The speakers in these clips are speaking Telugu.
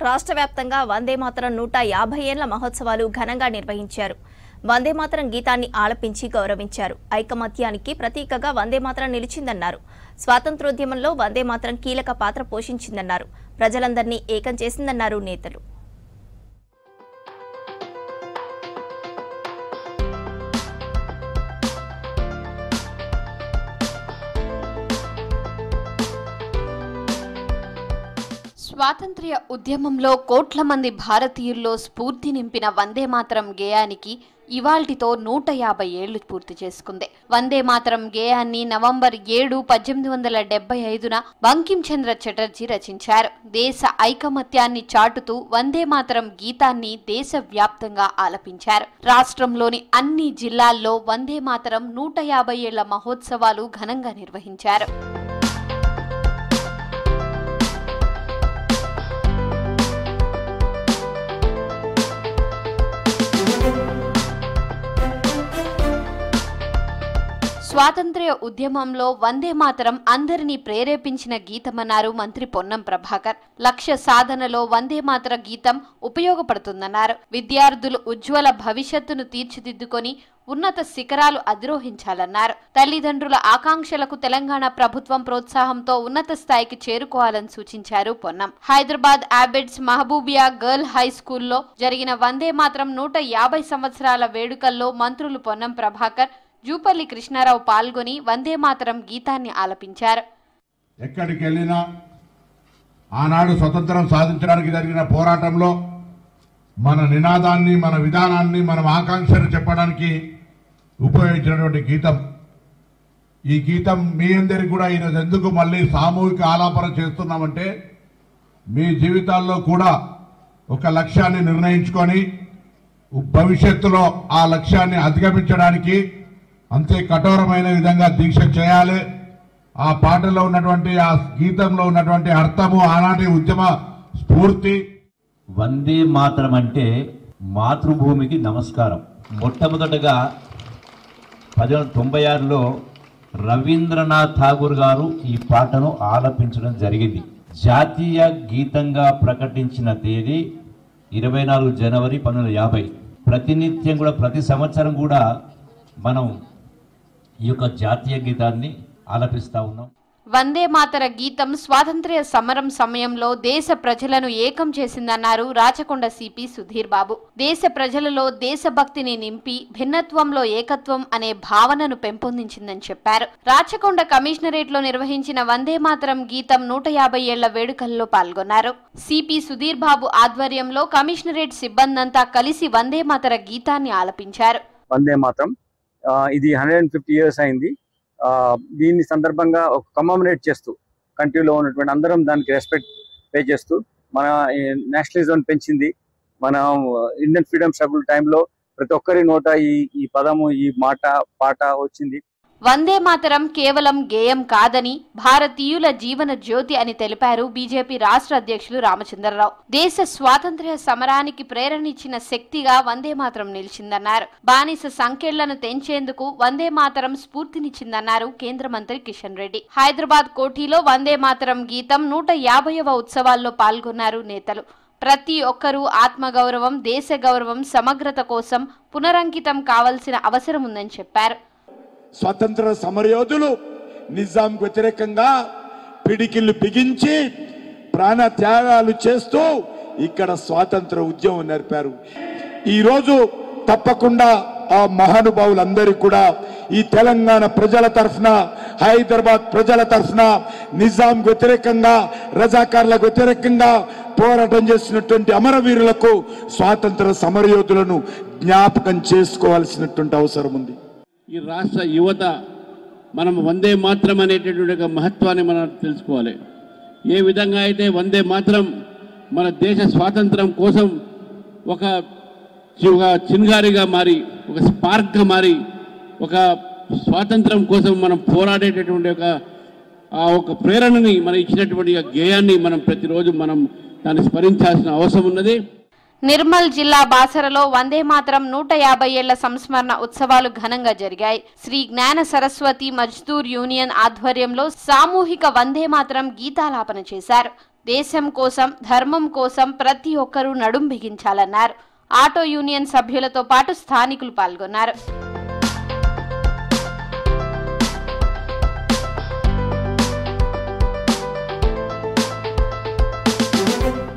రాష్ట్ర వ్యాప్తంగా వందే మాతరం 150 ఏళ్ల మహోత్సవాలు ఘనంగా నిర్వహించారు. వందే మాతరం గీతాన్ని ఆలపించి గౌరవించారు. ఐకమత్యానికి ప్రతీకగా వందే మాతరం నిలిచిందన్నారు. స్వాతంత్రోద్యమంలో వందే మాతరం కీలక పాత్ర పోషించిందన్నారు. ప్రజలందరినీ ఏకం చేసిందన్నారు నేతలు. స్వాతంత్ర్య ఉద్యమంలో కోట్ల మంది భారతీయుల్లో స్ఫూర్తి నింపిన వందే మాతరం గేయానికి ఇవాల్టితో 150 ఏళ్లు పూర్తి చేసుకుంది. వందే మాతరం గేయాన్ని నవంబర్ 7, 1875న బంకిం చంద్ర చటర్జీ రచించారు. దేశ ఐకమత్యాన్ని చాటుతూ వందే మాతరం గీతాన్ని దేశవ్యాప్తంగా ఆలపించారు. రాష్ట్రంలోని అన్ని జిల్లాల్లో వందే మాతరం 150 ఏళ్ల మహోత్సవాలు ఘనంగా నిర్వహించారు. స్వాతంత్ర్య ఉద్యమంలో వందే మాతరం అందరినీ ప్రేరేపించిన గీతమన్నారు మంత్రి పొన్నం ప్రభాకర్. లక్ష్య సాధనలో వందే మాతర గీతం ఉపయోగపడుతుందన్నారు. విద్యార్థులు ఉజ్వల భవిష్యత్తును తీర్చిదిద్దుకొని ఉన్నత శిఖరాలు అధిరోహించాలన్నారు. తల్లిదండ్రుల ఆకాంక్షలకు తెలంగాణ ప్రభుత్వం ప్రోత్సాహంతో ఉన్నత స్థాయికి చేరుకోవాలని సూచించారు పొన్నం. హైదరాబాద్ ఆబెడ్స్ మహబూబియా గర్ల్ హై స్కూల్లో జరిగిన వందే మాతరం 150 సంవత్సరాల వేడుకల్లో మంత్రులు పొన్నం ప్రభాకర్, జూపల్లి కృష్ణారావు పాల్గొని వందే మాతరం గీతాన్ని ఆలపించారు. ఎక్కడికి వెళ్ళినా ఆనాడు స్వతంత్రం సాధించడానికి జరిగిన పోరాటంలో మన నినాదాన్ని, మన విధానాన్ని, మన ఆకాంక్షను చెప్పడానికి ఉపయోగించినటువంటి గీతం. ఈ గీతం మీ అందరికి కూడా ఈరోజు ఎందుకు మళ్ళీ సామూహిక ఆలాపన చేస్తున్నామంటే, మీ జీవితాల్లో కూడా ఒక లక్ష్యాన్ని నిర్ణయించుకొని భవిష్యత్తులో ఆ లక్ష్యాన్ని అధిగమించడానికి అంతే కఠోరమైన విధంగా దీక్ష చేయాలి. ఆ పాటలో ఉన్నటువంటి, ఆ గీతంలో ఉన్నటువంటి అర్థము ఆనాటి ఉద్యమ స్ఫూర్తి. వందే మాతరం అంటే మాతృభూమికి నమస్కారం. మొట్టమొదటగా 1896లో రవీంద్రనాథ్ ఠాగూర్ గారు ఈ పాటను ఆలపించడం జరిగింది. జాతీయ గీతంగా ప్రకటించిన తేదీ 24 జనవరి 1950. ప్రతినిత్యం కూడా, ప్రతి సంవత్సరం కూడా మనం ఈ యొక్క జాతీయ గీతాన్ని ఆలపిస్తా ఉన్నాం. వందే మాతర గీతం స్వాతంత్ర్య సమరం సమయంలో దేశ ప్రజలను ఏకం చేసిందన్నారు రాచకొండ సిపి సుధీర్ బాబు. దేశ ప్రజలలో దేశభక్తిని నింపి భిన్నత్వంలో ఏకత్వం అనే భావనను పెంపొందించిందని చెప్పారు. రాచకొండ కమిషనరేట్ లో నిర్వహించిన వందే మాతరం గీతం 150 ఏళ్ల వేడుకల్లో పాల్గొన్నారు. సిపి సుధీర్ బాబు ఆధ్వర్యంలో కమిషనరేట్ సిబ్బందంతా కలిసి వందే మాతర గీతాన్ని ఆలపించారు. వందే మాతరం ఇది 150 ఇయర్స్ అయింది. దీని సందర్భంగా ఒక కమమరేట్ చేస్తూ కంట్రీలో ఉన్నటువంటి అందరం దానికి రెస్పెక్ట్ పే చేస్తూ మన నేషనలిజం పెంచింది. మన ఇండియన్ ఫ్రీడమ్ స్ట్రగుల్ టైంలో ప్రతి ఒక్కరి నోట ఈ పదము, ఈ మాట, పాట వచ్చింది. వందే మాతరం కేవలం గేయం కాదని, భారతీయుల జీవన జ్యోతి అని తెలిపారు బీజేపీ రాష్ట్ర అధ్యక్షులు రామచంద్రరావు. దేశ స్వాతంత్ర్య సమరానికి ప్రేరణిచ్చిన శక్తిగా వందే మాతరం నిలిచిందన్నారు. బానిస సంకెళ్లను తెంచేందుకు వందే మాతరం స్ఫూర్తినిచ్చిందన్నారు కేంద్ర మంత్రి కిషన్ రెడ్డి. హైదరాబాద్ కోఠీలో వందే మాతరం గీతం 150వ ఉత్సవాల్లో పాల్గొన్నారు నేతలు. ప్రతి ఒక్కరూ ఆత్మగౌరవం, దేశ గౌరవం, సమగ్రత కోసం పునరంకితం కావాల్సిన అవసరం ఉందని చెప్పారు. స్వతంత్ర సమరయోధులు నిజాంకు వ్యతిరేకంగా పిడికిళ్లు బిగించి ప్రాణ త్యాగాలు చేస్తూ ఇక్కడ స్వాతంత్ర ఉద్యమం నడిపారు. ఈరోజు తప్పకుండా ఆ మహానుభావులందరికీ కూడా ఈ తెలంగాణ ప్రజల తరఫున, హైదరాబాద్ ప్రజల తరఫున నిజాంకు వ్యతిరేకంగా, రజాకార్లకు వ్యతిరేకంగా పోరాటం చేసినటువంటి అమరవీరులకు, స్వాతంత్ర సమరయోధులను జ్ఞాపకం చేసుకోవాల్సినటువంటి అవసరం ఉంది. ఈ రాష్ట్ర యువత మనం వందే మాతరం అనేటటువంటి ఒక మహత్వాన్ని మనం తెలుసుకోవాలి. ఏ విధంగా అయితే వందే మాతరం మన దేశ స్వాతంత్రం కోసం ఒక చిన్గారిగా మారి, ఒక స్పార్క్గా మారి, ఒక స్వాతంత్రం కోసం మనం పోరాడేటటువంటి ఒక ప్రేరణని మనం ఇచ్చినటువంటి గేయాన్ని మనం ప్రతిరోజు మనం దాన్ని స్మరించాల్సిన అవసరం ఉన్నది. నిర్మల్ జిల్లా బాసరలో వందే మాతరం 150 ఏళ్ల సంస్మరణ ఉత్సవాలు ఘనంగా జరిగాయి. శ్రీ జ్ఞాన సరస్వతి మజ్దూర్ యూనియన్ ఆధ్వర్యంలో సామూహిక వందే మాతరం గీతాలాపన చేశారు. దేశం కోసం, ధర్మం కోసం ప్రతి ఒక్కరూ నడుం బిగించాలన్నారు. ఆటో యూనియన్ సభ్యులతో పాటు స్థానికులు పాల్గొన్నారు.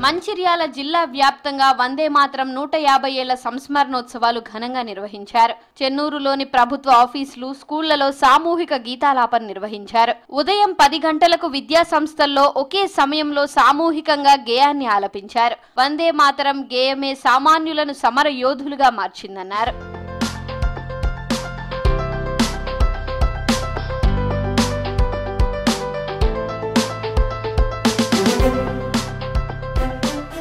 మంచిర్యాల జిల్లా వ్యాప్తంగా వందే మాతరం 150 ఏళ్ల సంస్మరణోత్సవాలు ఘనంగా నిర్వహించారు. చెన్నూరులోని ప్రభుత్వ ఆఫీసులు, స్కూళ్లలో సామూహిక గీతాలాపన నిర్వహించారు. ఉదయం 10 గంటలకు విద్యా సంస్థల్లో ఒకే సమయంలో సామూహికంగా గేయాన్ని ఆలపించారు. వందే మాతరం గేయమే సామాన్యులను సమర యోధులుగా మార్చిందన్నారు.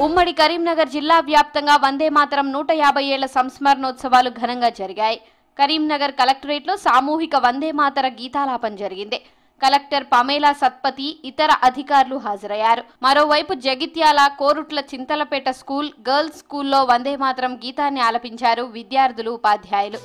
ఉమ్మడి కరీంనగర్ జిల్లా వ్యాప్తంగా వందే మాతరం 150 ఏళ్ల సంస్మరణోత్సవాలు ఘనంగా జరిగాయి. కరీంనగర్ కలెక్టరేట్లో సామూహిక వందే మాతర గీతాలాపన జరిగింది. కలెక్టర్ పమేలా సత్పతి, ఇతర అధికారులు హాజరయ్యారు. మరోవైపు జగిత్యాల, కోరుట్ల చింతలపేట స్కూల్, గర్ల్స్ స్కూల్లో వందే మాతరం గీతాన్ని ఆలపించారు విద్యార్థులు, ఉపాధ్యాయులు.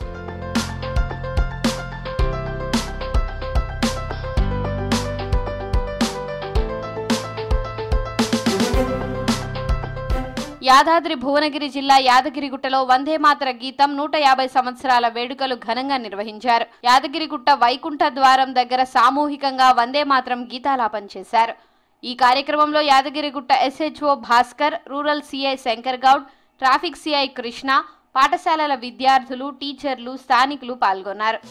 యాదాద్రి భువనగిరి జిల్లా యాదగిరిగుట్టలో వందే మాతర గీతం 150 సంవత్సరాల వేడుకలు ఘనంగా నిర్వహించారు. యాదగిరిగుట్ట వైకుంఠ ద్వారం దగ్గర సామూహికంగా వందే మాతరం గీతాలాపన చేశారు. ఈ కార్యక్రమంలో Yadagirigutta SHO Bhaskar, rural CI Shankar Goud, traffic CI Krishna, పాఠశాలల విద్యార్థులు, టీచర్లు, స్థానికులు పాల్గొన్నారు.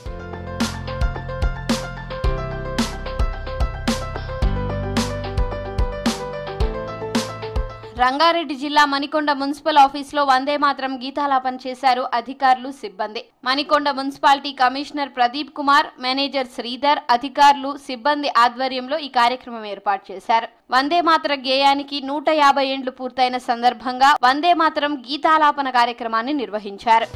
రంగారెడ్డి జిల్లా మణికొండ మున్సిపల్ ఆఫీసులో వందే మాతరం గీతాలాపన చేశారు అధికారులు, సిబ్బంది. Manikonda municipality commissioner Pradeep Kumar, manager Sridhar, అధికారులు, సిబ్బంది ఆధ్వర్యంలో ఈ కార్యక్రమం ఏర్పాటు చేశారు. వందే మాతర గేయానికి 150 ఏండ్లు పూర్తయిన సందర్భంగా వందే మాతరం గీతాలాపన కార్యక్రమాన్ని నిర్వహించారు.